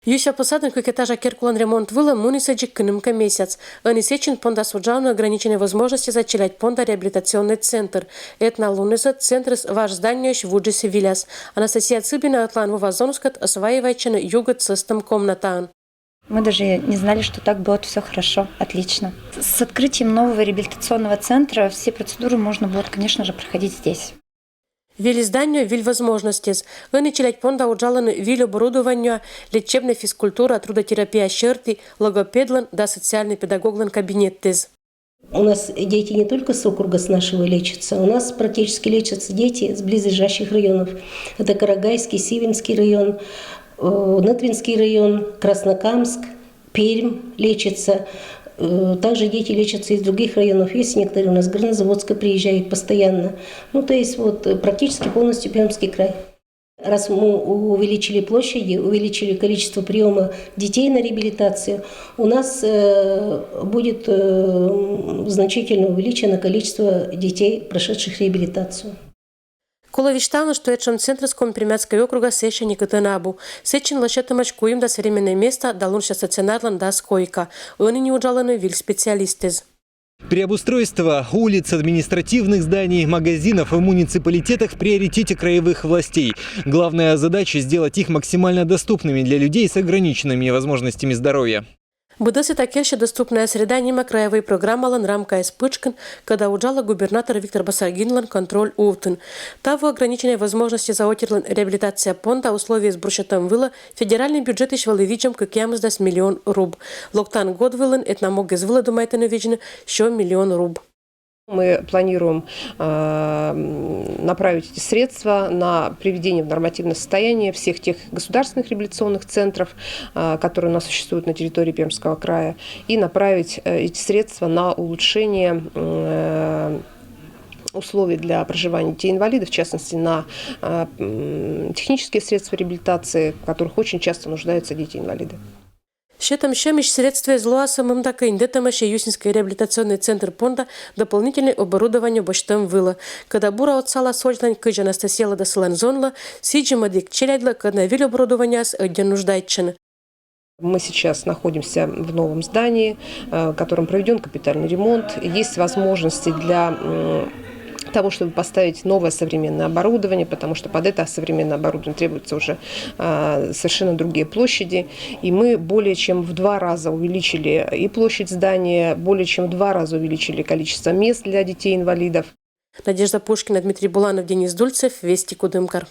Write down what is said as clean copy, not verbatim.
Юся посадник этажа Керкулан ремонт выло мунисаджик кынымка месяц. Они сечин понда суджауна ограниченные возможности зачелять понда реабилитационный центр. Этна лунеза центр ваш здание в Вуджисе Виляс. Анастасия Цыбина отлан вазонускат осваивайчина югат систем комнатан. Мы даже не знали, что так будет все хорошо, отлично. С открытием нового реабилитационного центра все процедуры можно будет, конечно же, проходить здесь. Виль здание, виль возможности. Они челять понда уджаланы виль оборудования, лечебная физкультура, трудотерапия щерти, логопедлан да социальный педагоглан кабинет тез. У нас дети не только с округа с нашего лечатся, у нас практически лечатся дети с близлежащих районов. Это Карагайский, Сивинский район, Нытвинский район, Краснокамск, Пермь лечатся. Также дети лечатся из других районов. Есть некоторые у нас Горнозаводска приезжают постоянно. То есть практически полностью Пермский край. Раз мы увеличили площади, увеличили количество приема детей на реабилитацию, у нас будет значительно увеличено количество детей, прошедших реабилитацию. Коловиштано, что это центр Скомпримятского округа Сечин Никотанабу. Сечин лошадомач куим да современное место да лунша стационарлан да скойка. Они не уджаланы виль специалистез. Переобустройство улиц, административных зданий, магазинов в муниципалитетах в приоритете краевых властей. Главная задача – сделать их максимально доступными для людей с ограниченными возможностями здоровья. Будося такерща доступная среда нима краевой программалан рамка спычкан, когда уджала губернатор Виктор Басаргинлан контроль увтын. Того ограниченные возможности заотерлан реабилитация понта условия с брусчатом выло федеральный бюджет ищвал виджем как ямздас миллион руб. Локтан год вылан этнамог из выло думает на виджне еще миллион руб. Мы планируем направить эти средства на приведение в нормативное состояние всех тех государственных реабилитационных центров, которые у нас существуют на территории Пермского края, и направить эти средства на улучшение условий для проживания детей-инвалидов, в частности, на технические средства реабилитации, в которых очень часто нуждаются дети-инвалиды. Щетом щемищ средства из Луаса мымдака индетамаща Юсинский реабилитационный центр понда дополнительное оборудование бочтем выло. Когда бура отсала сольтань кыжа Анастасия да Саланзонла, сиджима дик челядла, когда виль оборудования с один нуждайчен. Мы сейчас находимся в новом здании, в котором проведен капитальный ремонт. Есть возможности для того, чтобы поставить новое современное оборудование, потому что под это современное оборудование требуются уже совершенно другие площади. И мы более чем в 2 раза увеличили и площадь здания, более чем в 2 раза увеличили количество мест для детей-инвалидов. Надежда Пушкина, Дмитрий Буланов, Денис Дульцев, Вести Кудымкар.